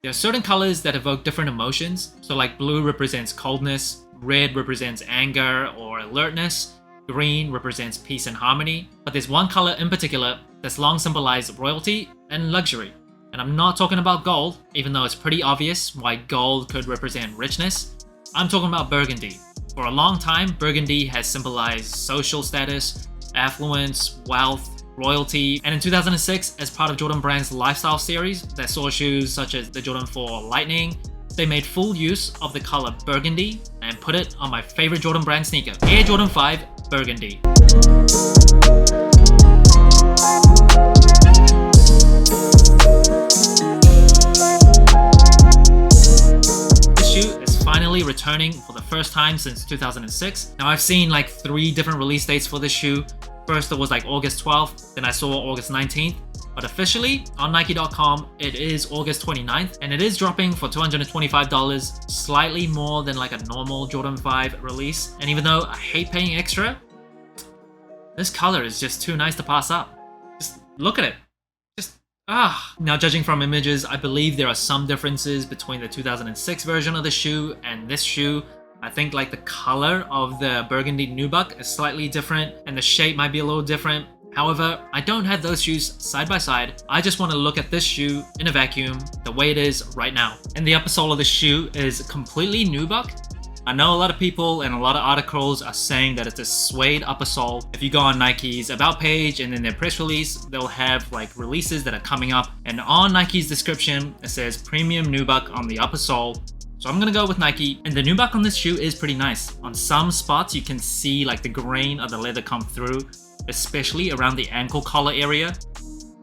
There are certain colors that evoke different emotions, so like blue represents coldness, red represents anger or alertness, green represents peace and harmony, but there's one color in particular that's long symbolized royalty and luxury. And I'm not talking about gold, even though it's pretty obvious why gold could represent richness. I'm talking about burgundy. For a long time, burgundy has symbolized social status, affluence, wealth, royalty, and in 2006, as part of Jordan Brand's lifestyle series that saw shoes such as the Jordan 4 Lightning, they made full use of the color burgundy and put it on my favorite Jordan Brand sneaker, Air Jordan 5 Burgundy. This shoe is finally returning for the first time since 2006. Now I've seen like 3 different release dates for this shoe. First it was like August 12th, then I saw August 19th. But officially, on Nike.com, it is August 29th, and it is dropping for $225, slightly more than like a normal Jordan 5 release. And even though I hate paying extra, this color is just too nice to pass up. Just look at it. Now judging from images, I believe there are some differences between the 2006 version of the shoe and this shoe. I think like the color of the burgundy nubuck is slightly different and the shape might be a little different. However, I don't have those shoes side by side. I just want to look at this shoe in a vacuum the way it is right now. And the upper sole of the shoe is completely nubuck. I know a lot of people and a lot of articles are saying that it's a suede upper sole. If you go on Nike's about page and in their press release, they'll have like releases that are coming up. And on Nike's description, it says premium nubuck on the upper sole. So I'm gonna go with Nike, and the nubuck on this shoe is pretty nice. On some spots you can see like the grain of the leather come through, especially around the ankle collar area.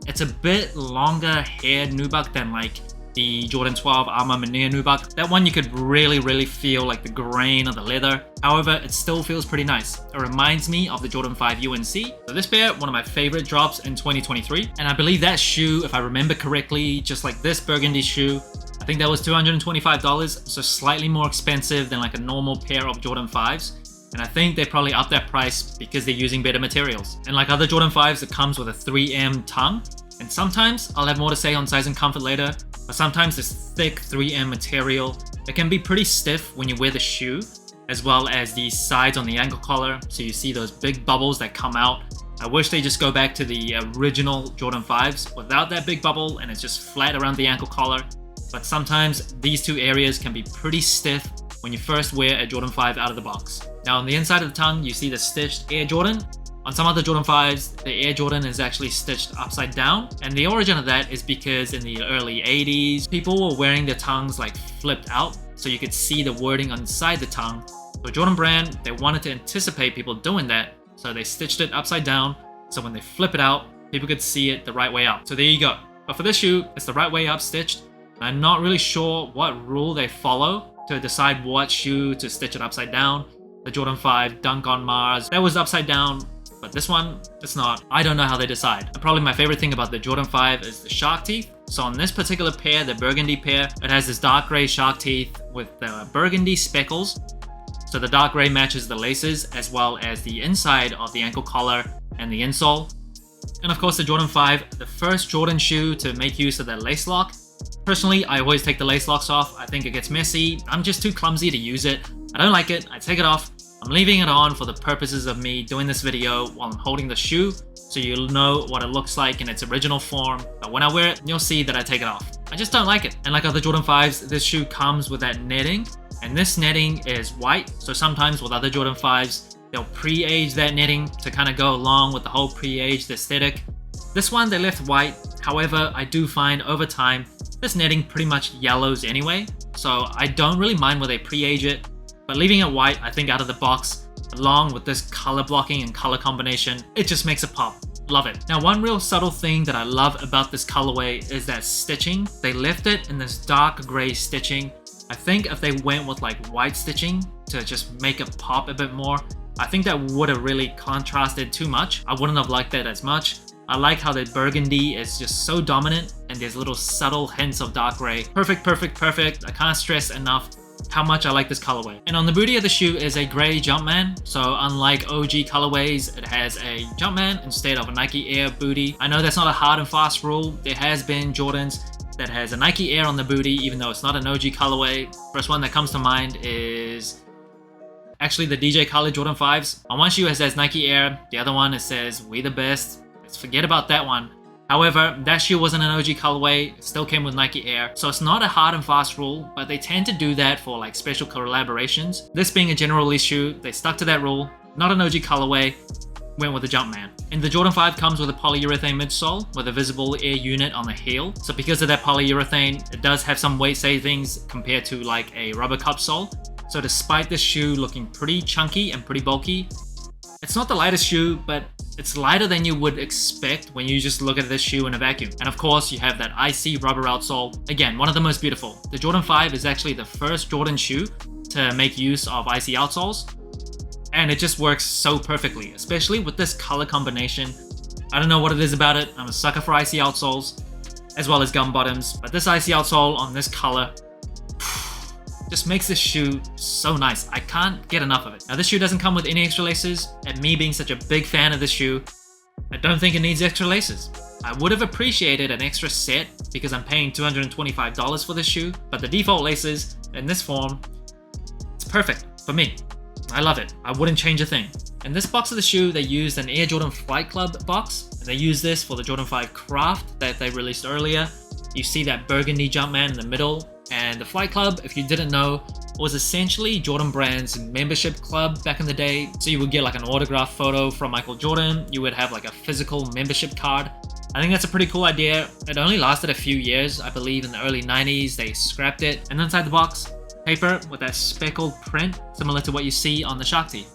It's a bit longer haired nubuck than like the Jordan 12 Arma Manea nubuck. That one you could really feel like the grain of the leather. However, it still feels pretty nice. It reminds me of the Jordan 5 UNC. So this pair, one of my favorite drops in 2023. And I believe that shoe, if I remember correctly, just like this burgundy shoe, I think that was $225, so slightly more expensive than like a normal pair of Jordan 5s. And I think they probably upped that price because they're using better materials. And like other Jordan 5s, it comes with a 3M tongue. And sometimes, I'll have more to say on size and comfort later, but sometimes this thick 3M material, it can be pretty stiff when you wear the shoe, as well as the sides on the ankle collar, so you see those big bubbles that come out. I wish they just go back to the original Jordan 5s without that big bubble and it's just flat around the ankle collar. But sometimes these two areas can be pretty stiff when you first wear a Jordan 5 out of the box. Now on the inside of the tongue, you see the stitched Air Jordan. On some other Jordan 5s, the Air Jordan is actually stitched upside down, and the origin of that is because in the early 80s, people were wearing their tongues like flipped out, so you could see the wording inside the tongue. So Jordan Brand, they wanted to anticipate people doing that, so they stitched it upside down, so when they flip it out, people could see it the right way up. So there you go. But for this shoe, it's the right way up stitched. I'm not really sure what rule they follow to decide what shoe to stitch it upside down. The Jordan 5 Dunk on Mars, that was upside down, but this one, it's not. I don't know how they decide. And probably my favorite thing about the Jordan 5 is the shark teeth. So on this particular pair, the burgundy pair, it has this dark gray shark teeth with the burgundy speckles. So the dark gray matches the laces as well as the inside of the ankle collar and the insole. And of course the Jordan 5, the first Jordan shoe to make use of that lace lock. Personally, I always take the lace locks off. I think it gets messy. I'm just too clumsy to use it. I don't like it. I take it off. I'm leaving it on for the purposes of me doing this video while I'm holding the shoe, so you'll know what it looks like in its original form. But when I wear it, you'll see that I take it off. I just don't like it. And like other Jordan 5s, this shoe comes with that netting, and this netting is white. So sometimes with other Jordan 5s, they'll pre-age that netting to kind of go along with the whole pre-aged aesthetic. This one, they left white. However, I do find over time, this netting pretty much yellows anyway, so I don't really mind where they pre-age it. But leaving it white, I think out of the box, along with this color blocking and color combination, it just makes it pop. Love it. Now one real subtle thing that I love about this colorway is that stitching. They left it in this dark gray stitching. I think if they went with like white stitching to just make it pop a bit more, I think that would have really contrasted too much. I wouldn't have liked that as much. I like how the burgundy is just so dominant and there's little subtle hints of dark gray. Perfect. I can't stress enough how much I like this colorway. And on the booty of the shoe is a gray Jumpman. So unlike OG colorways, it has a Jumpman instead of a Nike Air booty. I know that's not a hard and fast rule. There has been Jordans that has a Nike Air on the booty, even though it's not an OG colorway. First one that comes to mind is actually the DJ Khaled Jordan 5s. On one shoe it says Nike Air, the other one it says We the Best. Let's forget about that one. However, that shoe wasn't an OG colorway, it still came with Nike Air, so it's not a hard and fast rule, but they tend to do that for like special collaborations. This being a general release shoe, they stuck to that rule, not an OG colorway, went with the Jumpman. And the Jordan 5 comes with a polyurethane midsole with a visible air unit on the heel, so because of that polyurethane, it does have some weight savings compared to like a rubber cup sole. So despite this shoe looking pretty chunky and pretty bulky, it's not the lightest shoe, but it's lighter than you would expect when you just look at this shoe in a vacuum. And of course, you have that IC rubber outsole. Again, one of the most beautiful. The Jordan 5 is actually the first Jordan shoe to make use of IC outsoles, and it just works so perfectly, especially with this color combination. I don't know what it is about it. I'm a sucker for IC outsoles, as well as gum bottoms, but this IC outsole on this color just makes this shoe so nice. I can't get enough of it. Now this shoe doesn't come with any extra laces, and me being such a big fan of this shoe, I don't think it needs extra laces. I would have appreciated an extra set because I'm paying $225 for this shoe, but the default laces in this form, it's perfect for me. I love it. I wouldn't change a thing. In this box of the shoe, they used an Air Jordan Flight Club box, and they used this for the Jordan 5 Craft that they released earlier. You see that burgundy Jumpman in the middle. And the Flight Club, if you didn't know, was essentially Jordan Brand's membership club back in the day. So you would get like an autographed photo from Michael Jordan, you would have like a physical membership card. I think that's a pretty cool idea. It only lasted a few years, I believe in the early 90s they scrapped it. And inside the box, paper with that speckled print, similar to what you see on the Shark tee.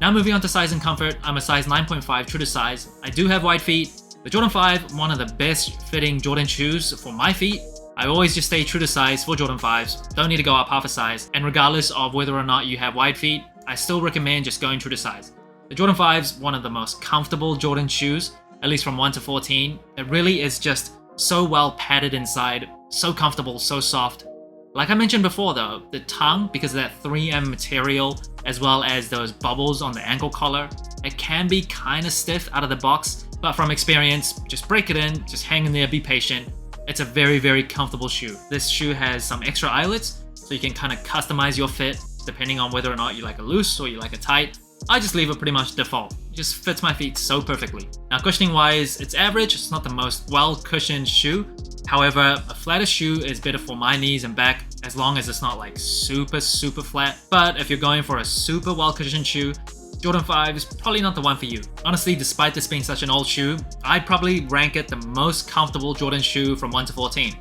Now moving on to size and comfort, I'm a size 9.5 true to size. I do have wide feet. The Jordan 5, one of the best fitting Jordan shoes for my feet. I always just stay true to size for Jordan 5s, don't need to go up half a size, and regardless of whether or not you have wide feet, I still recommend just going true to size. The Jordan 5's one of the most comfortable Jordan shoes, at least from 1 to 14. It really is just so well padded inside, so comfortable, so soft. Like I mentioned before though, the tongue, because of that 3M material, as well as those bubbles on the ankle collar, it can be kinda stiff out of the box, but from experience, just break it in, just hang in there, be patient. It's a very, very comfortable shoe. This shoe has some extra eyelets, so you can kind of customize your fit depending on whether or not you like a loose or you like a tight. I just leave it pretty much default. It just fits my feet so perfectly. Now cushioning wise, it's average. It's not the most well cushioned shoe. However, a flatter shoe is better for my knees and back as long as it's not like super flat. But if you're going for a super well cushioned shoe, Jordan 5 is probably not the one for you. Honestly, despite this being such an old shoe, I'd probably rank it the most comfortable Jordan shoe from 1 to 14.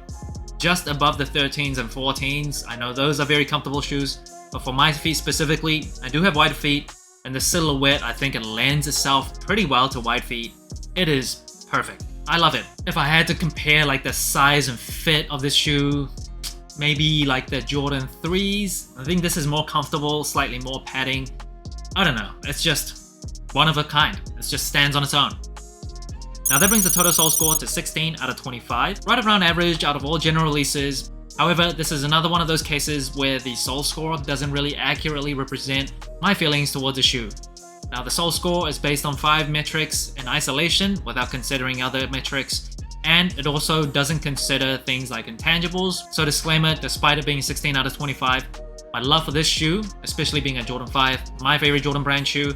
Just above the 13s and 14s, I know those are very comfortable shoes, but for my feet specifically, I do have wide feet, and the silhouette, I think it lends itself pretty well to wide feet. It is perfect. I love it. If I had to compare like the size and fit of this shoe, maybe like the Jordan 3s, I think this is more comfortable, slightly more padding. I don't know, it's just one of a kind. It just stands on its own. Now that brings the total sole score to 16 out of 25, right around average out of all general releases. However, this is another one of those cases where the sole score doesn't really accurately represent my feelings towards the shoe. Now the sole score is based on 5 metrics in isolation without considering other metrics, and it also doesn't consider things like intangibles. So disclaimer, despite it being 16 out of 25, my love for this shoe, especially being a Jordan 5, my favorite Jordan brand shoe,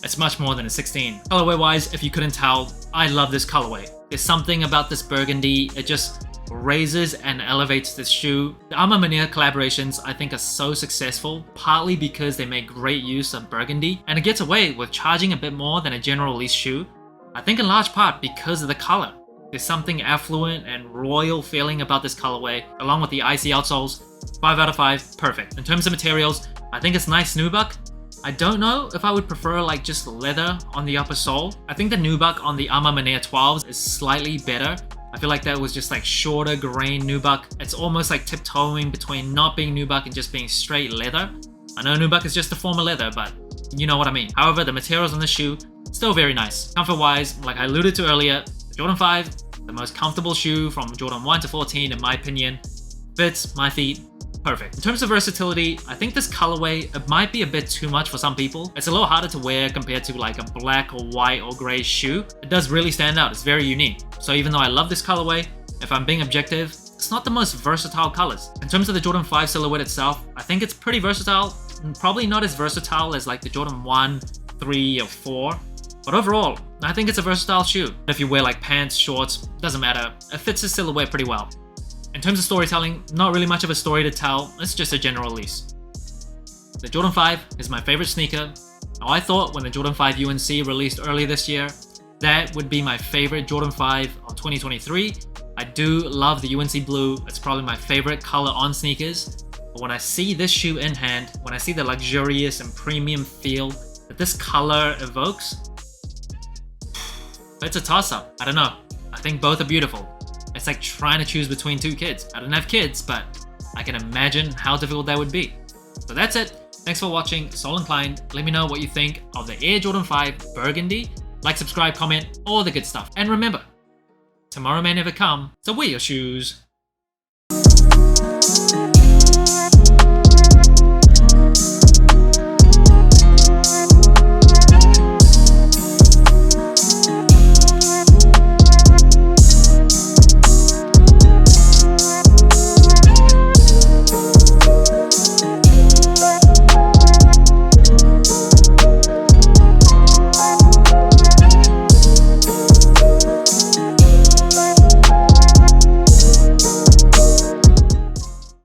it's much more than a 16. Colorway wise, if you couldn't tell, I love this colorway. There's something about this burgundy, it just raises and elevates this shoe. The A Ma Maniére collaborations I think are so successful, partly because they make great use of burgundy, and it gets away with charging a bit more than a general release shoe. I think in large part because of the color. There's something affluent and royal feeling about this colorway, along with the IC outsoles. 5 out of 5, perfect. In terms of materials, I think it's nice nubuck. I don't know if I would prefer like just leather on the upper sole. I think the nubuck on the A Ma Maniére 12s is slightly better. I feel like that was just like shorter grain nubuck. It's almost like tiptoeing between not being nubuck and just being straight leather. I know nubuck is just a form of leather, but you know what I mean. However, the materials on the shoe, still very nice. Comfort wise, like I alluded to earlier, the Jordan 5, the most comfortable shoe from Jordan 1 to 14 in my opinion. Fits my feet perfect. In terms of versatility, I think this colorway, it might be a bit too much for some people. It's a little harder to wear compared to like a black or white or gray shoe. It does really stand out, it's very unique. So even though I love this colorway, if I'm being objective, it's not the most versatile colors. In terms of the Jordan 5 silhouette itself, I think it's pretty versatile. Probably not as versatile as like the Jordan 1, 3, or 4. But overall, I think it's a versatile shoe. If you wear like pants, shorts, doesn't matter. It fits the silhouette pretty well. In terms of storytelling, not really much of a story to tell. It's just a general release. The Jordan 5 is my favorite sneaker. Now, I thought when the Jordan 5 UNC released earlier this year, that would be my favorite Jordan 5 of 2023. I do love the UNC blue. It's probably my favorite color on sneakers. But when I see this shoe in hand, when I see the luxurious and premium feel that this color evokes, it's a toss-up. I don't know. I think both are beautiful. It's like trying to choose between two kids. I don't have kids, but I can imagine how difficult that would be. So that's it. Thanks for watching Sole Inclined. Let me know what you think of the Air Jordan 5 Burgundy. Like, subscribe, comment, all the good stuff. And remember, tomorrow may never come, so wear your shoes.